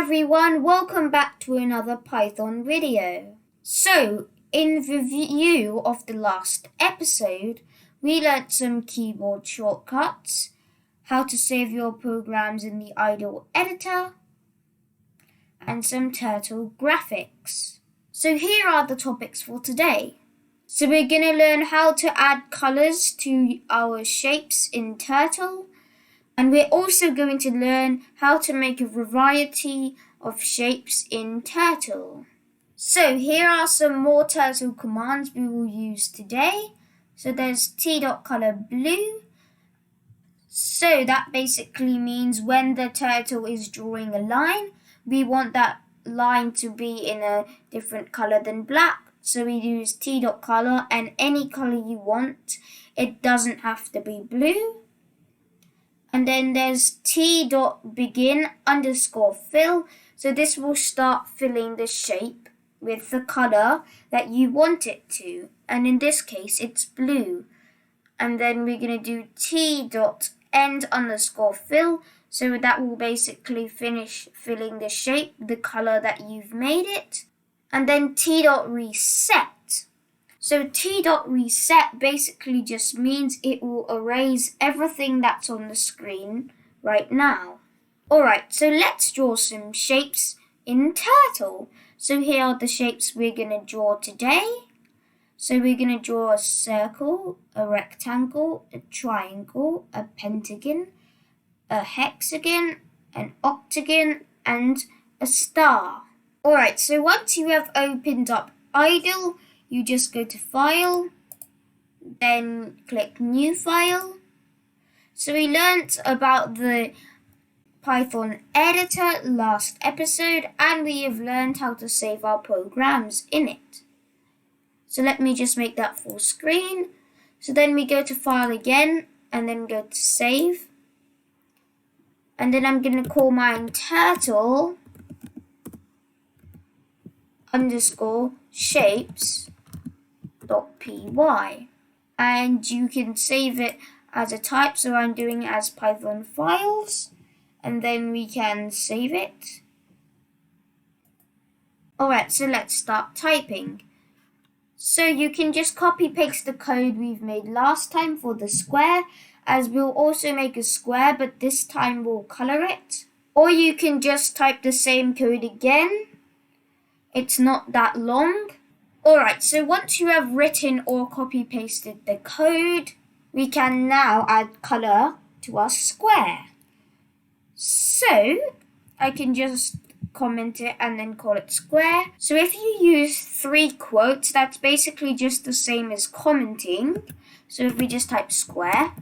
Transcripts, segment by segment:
everyone, welcome back to another Python video. So, in review of the last episode, we learnt some keyboard shortcuts, how to save your programs in the idle editor, and some turtle graphics. So here are the topics for today. So we're going to learn how to add colors to our shapes in Turtle. And we're also going to learn how to make a variety of shapes in Turtle. So here are some more Turtle commands we will use today. So there's t.colorBlue. So that basically means when the turtle is drawing a line, we want that line to be in a different color than black. So we use t.color and any color you want. It doesn't have to be blue. And then there's t.begin_fill. So this will start filling the shape with the color that you want it to. And in this case, it's blue. And then we're going to do t.end_fill. So that will basically finish filling the shape, the color that you've made it. And then t.reset. So t.reset basically just means it will erase everything that's on the screen right now. Alright, so let's draw some shapes in Turtle. So here are the shapes we're going to draw today. So we're going to draw a circle, a rectangle, a triangle, a pentagon, a hexagon, an octagon, and a star. Alright, so once you have opened up idle, you just go to File, then click New File. So we learnt about the Python editor last episode, and we have learned how to save our programs in it. So let me just make that full screen. So then we go to File again, and then go to Save. And then I'm going to call mine turtle_shapes.py, and you can save it as a type, so I'm doing it as Python files, and then we can save it. Alright, so let's start typing. So you can just copy paste the code we've made last time for the square, as we'll also make a square, but this time we'll color it. Or you can just type the same code again. It's not that long. Alright, so once you have written or copy pasted the code, we can now add color to our square. So I can just comment it and then call it square. So if you use 3 quotes, that's basically just the same as commenting. So if we just type square,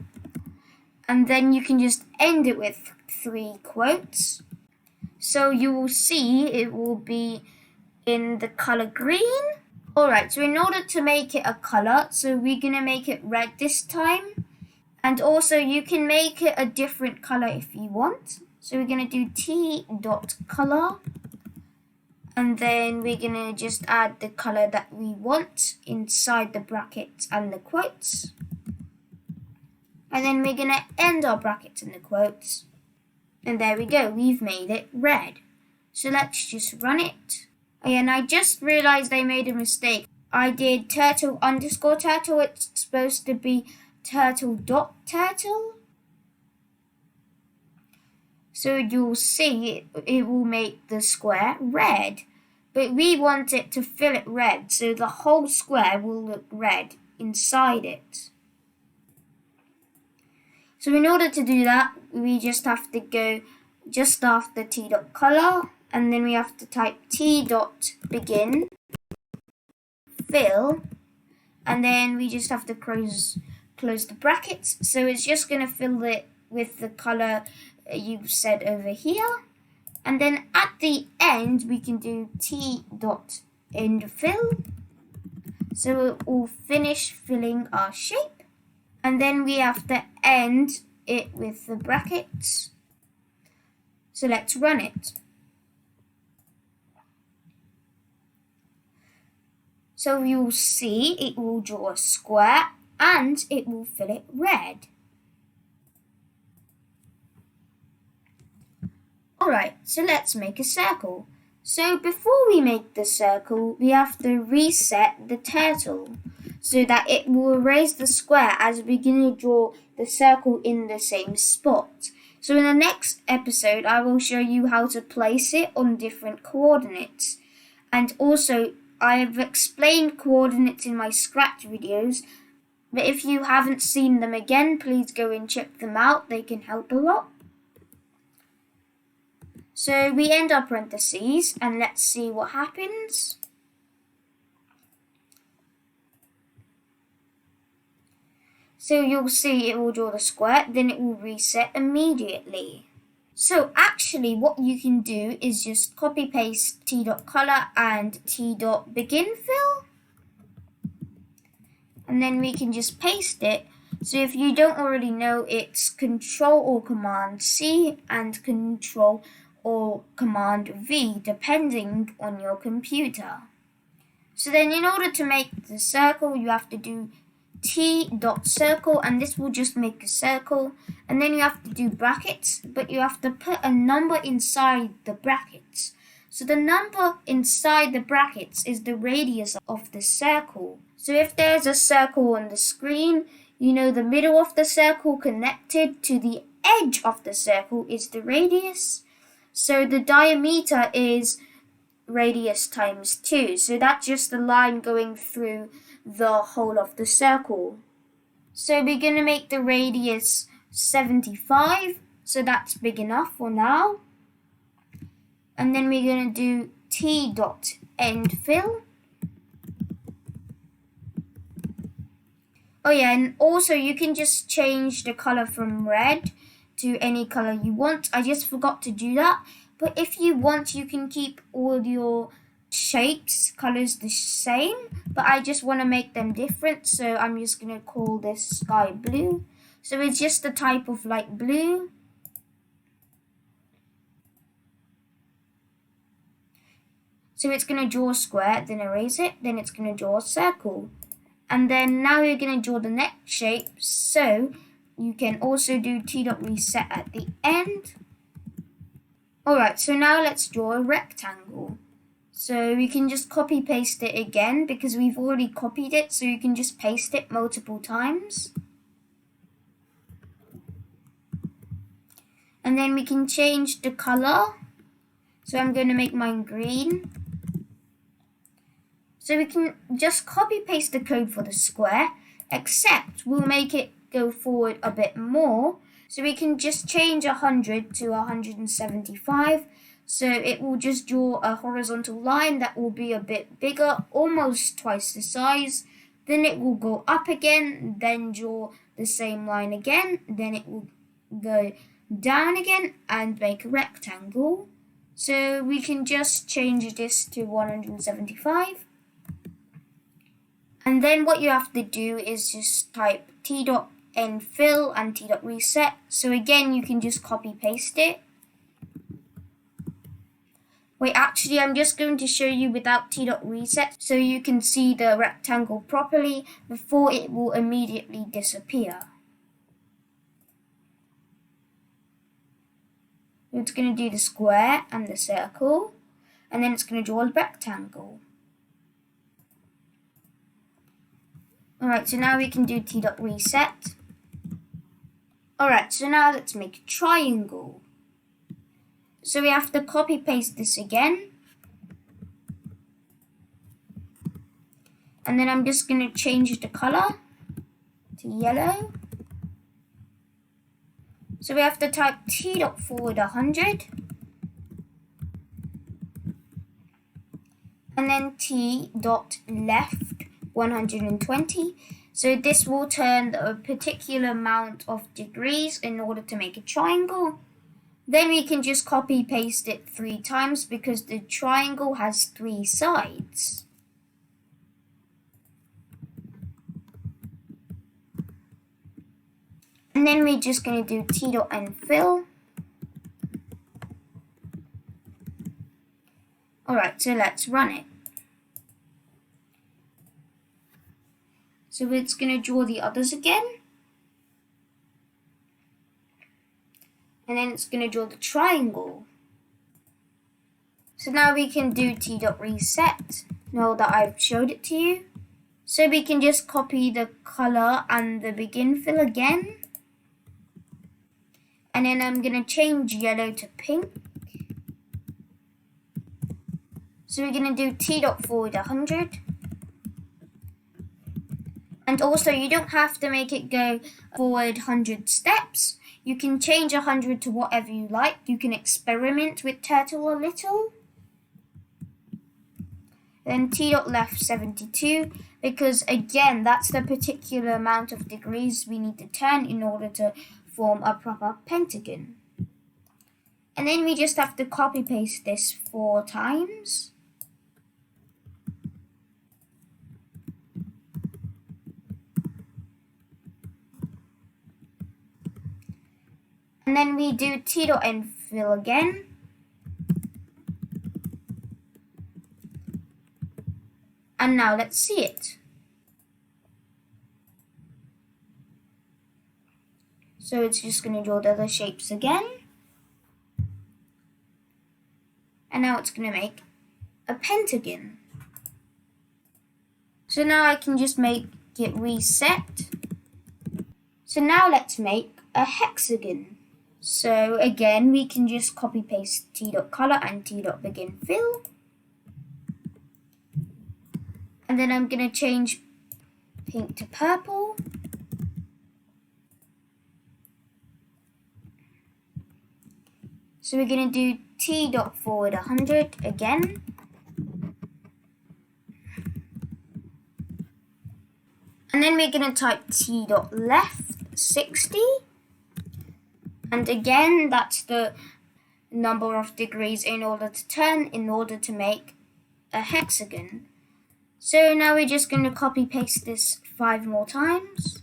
and then you can just end it with 3 quotes. So you will see it will be in the color green. Alright, so in order to make it a color, so we're going to make it red this time. And also you can make it a different color if you want. So we're going to do t.color. And then we're going to just add the color that we want inside the brackets and the quotes. And then we're going to end our brackets and the quotes. And there we go, we've made it red. So let's just run it. And I just realized I made a mistake. I did turtle_turtle. It's supposed to be turtle.turtle. So you'll see it will make the square red. But we want it to fill it red, so the whole square will look red inside it. So in order to do that, we just have to go just after t.color. And then we have to type t.begin_fill, and then we just have to close the brackets. So it's just going to fill it with the color you've said over here. And then at the end, we can do t.endfill. So it will finish filling our shape. And then we have to end it with the brackets. So let's run it. So you'll see it will draw a square and it will fill it red. Alright, so let's make a circle. So before we make the circle, we have to reset the turtle so that it will erase the square as we begin to draw the circle in the same spot. So in the next episode, I will show you how to place it on different coordinates. And also, I have explained coordinates in my Scratch videos, but if you haven't seen them again, please go and check them out. They can help a lot. So we end our parentheses and let's see what happens. So you'll see it will draw the square, then it will reset immediately. So actually what you can do is just copy paste t.color and t.beginfill. And then we can just paste it. So if you don't already know, it's Control or Command C and Control or Command V, depending on your computer. So then in order to make the circle, you have to do t.circle, and this will just make a circle. And then you have to do brackets, but you have to put a number inside the brackets. So the number inside the brackets is the radius of the circle. So if there's a circle on the screen, you know the middle of the circle connected to the edge of the circle is the radius. So the diameter is radius times 2. So that's just the line going through the whole of the circle. So we're going to make the radius 75. So that's big enough for now. And then we're going to do t.endfill. Oh yeah, and also you can just change the color from red to any color you want. I just forgot to do that. But if you want, you can keep all your shapes, colors the same. But I just want to make them different. So I'm just going to call this sky blue. So it's just a type of light blue. So it's going to draw a square, then erase it. Then it's going to draw a circle. And then now you're going to draw the next shape. So you can also do t.reset at the end. Alright, so now let's draw a rectangle. So we can just copy paste it again because we've already copied it. So you can just paste it multiple times. And then we can change the color. So I'm going to make mine green. So we can just copy paste the code for the square, except we'll make it go forward a bit more. So we can just change 100 to 175. So it will just draw a horizontal line that will be a bit bigger, almost twice the size. Then it will go up again, then draw the same line again. Then it will go down again and make a rectangle. So we can just change this to 175. And then what you have to do is just type t.endfill and t.reset. So again, you can just copy paste it. Wait, actually, I'm just going to show you without t.reset so you can see the rectangle properly before it will immediately disappear. It's going to do the square and the circle, and then it's going to draw a rectangle. Alright, so now we can do t.reset. Alright, so now let's make a triangle. So we have to copy paste this again. And then I'm just going to change the color to yellow. So we have to type t.forward 100. And then t.left 120. So this will turn a particular amount of degrees in order to make a triangle. Then we can just copy paste it 3 times because the triangle has 3 sides. And then we're just going to do t.endfill. Alright, so let's run it. So it's going to draw the others again. And then it's going to draw the triangle. So now we can do t dot reset, now that I've showed it to you. So we can just copy the color and the begin fill again. And then I'm going to change yellow to pink. So we're going to do t dot forward 100. And also you don't have to make it go forward 100 steps. You can change 100 to whatever you like. You can experiment with turtle a little. Then t dot left 72, because again that's the particular amount of degrees we need to turn in order to form a proper pentagon. And then we just have to copy paste this 4 times. And then we do t dot end fill again. And now let's see it. So it's just going to draw the other shapes again. And now it's going to make a pentagon. So now I can just make it reset. So now let's make a hexagon. So again, we can just copy paste t dot color and t dot begin fill. And then I'm going to change pink to purple. So we're going to do t dot forward 100 again. And then we're going to type t dot left 60. And again, that's the number of degrees in order to turn in order to make a hexagon. So now we're just going to copy paste this 5 more times.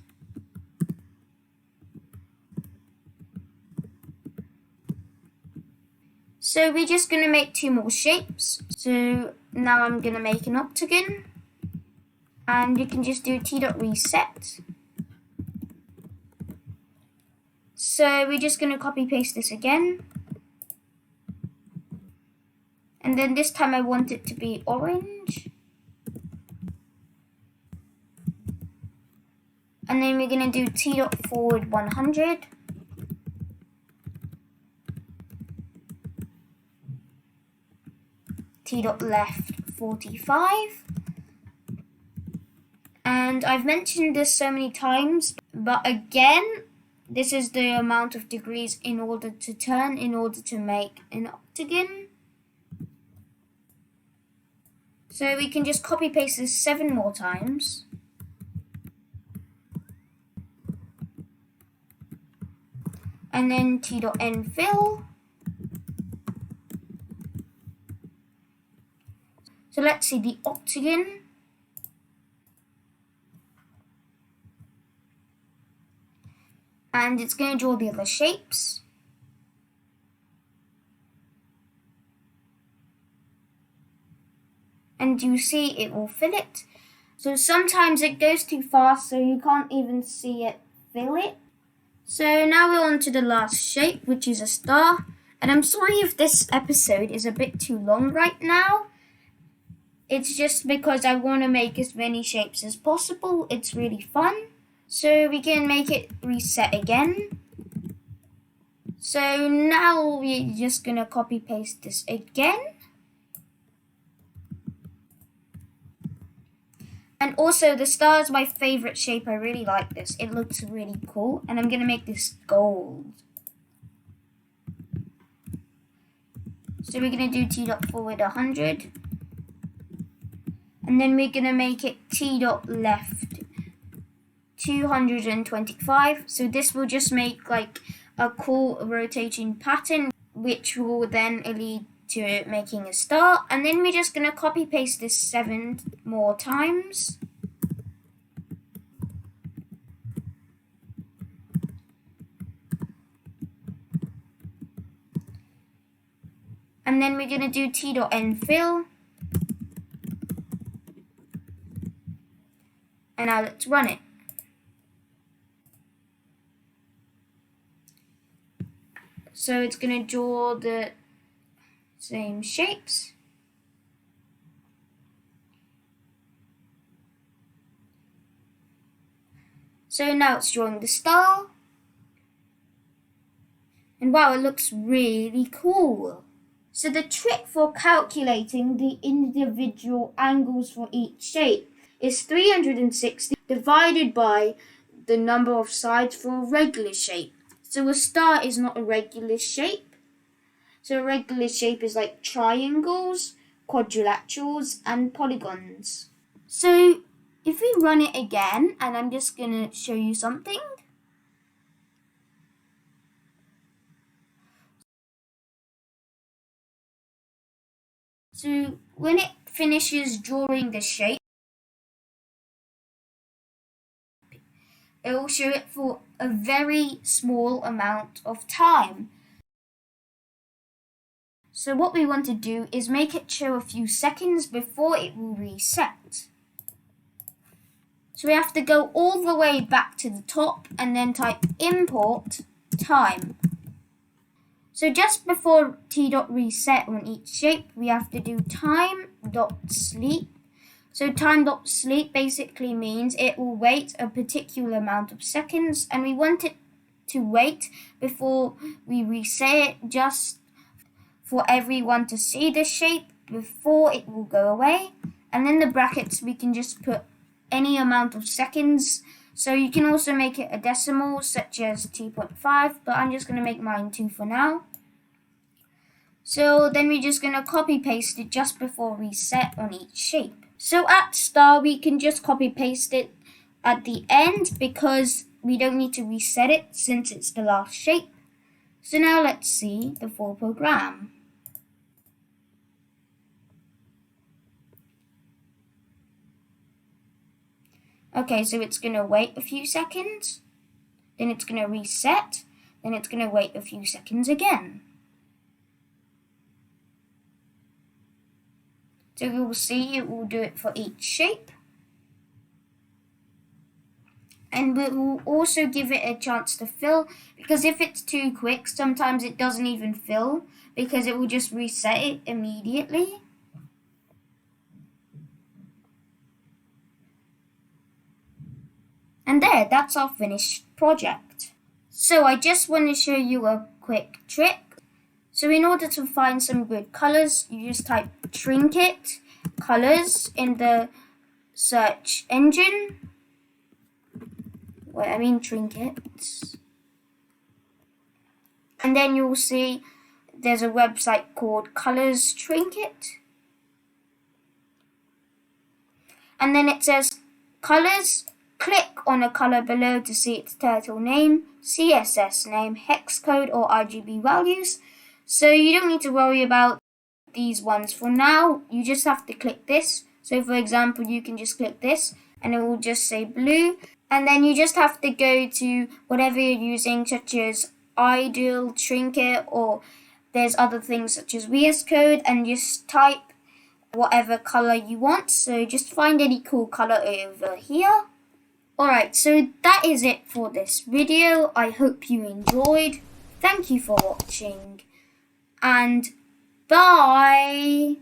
So we're just going to make 2 more shapes. So now I'm going to make an octagon. And you can just do t dot reset. So we're just going to copy paste this again. And then this time I want it to be orange. And then we're going to do t dot forward 100. T dot left 45. And I've mentioned this so many times, but again, this is the amount of degrees in order to turn in order to make an octagon. So we can just copy paste this 7 more times. And then t dot end fill. So let's see the octagon. And it's going to draw the other shapes. And you see it will fill it. So sometimes it goes too fast so you can't even see it fill it. So now we're on to the last shape, which is a star. And I'm sorry if this episode is a bit too long right now. It's just because I want to make as many shapes as possible. It's really fun. So we can make it reset again. So now we're just going to copy paste this again. And also the star is my favorite shape. I really like this. It looks really cool. And I'm going to make this gold. So we're going to do t dot forward 100. And then we're going to make it t dot left 225. So this will just make like a cool rotating pattern, which will then lead to making a star. And then we're just going to copy paste this 7 more times. And then we're going to do t dot end fill. And now let's run it. So it's going to draw the same shapes. So now it's drawing the star. And wow, it looks really cool. So the trick for calculating the individual angles for each shape is 360 divided by the number of sides for a regular shape. So a star is not a regular shape. So a regular shape is like triangles, quadrilaterals, and polygons. So if we run it again, and I'm just going to show you something. So when it finishes drawing the shape, it will show it for a very small amount of time. So what we want to do is make it show a few seconds before it will reset. So we have to go all the way back to the top and then type import time. So just before t.reset on each shape, we have to do time.sleep. So time.sleep basically means it will wait a particular amount of seconds, and we want it to wait before we reset it just for everyone to see the shape before it will go away. And in the brackets, we can just put any amount of seconds. So you can also make it a decimal, such as 2.5, but I'm just going to make mine 2 for now. So then we're just going to copy paste it just before reset on each shape. So at star, we can just copy paste it at the end because we don't need to reset it since it's the last shape. So now let's see the full program. Okay, so it's going to wait a few seconds, then it's going to reset, then it's going to wait a few seconds again. So we will see it will do it for each shape. And we will also give it a chance to fill, because if it's too quick, sometimes it doesn't even fill because it will just reset it immediately. And there, that's our finished project. So I just want to show you a quick trick. So in order to find some good colors, you just type trinket colors in the search engine. Trinkets. And then you'll see there's a website called Colors Trinket. And then it says colors. Click on a color below to see its turtle name, CSS name, hex code, or RGB values. So you don't need to worry about these ones for now. You just have to click this. So for example, you can just click this and it will just say blue. And then you just have to go to whatever you're using, such as Ideal, Trinket, or there's other things such as VS Code, and just type whatever color you want. So just find any cool color over here. Alright, so that is it for this video. I hope you enjoyed. Thank you for watching, and bye!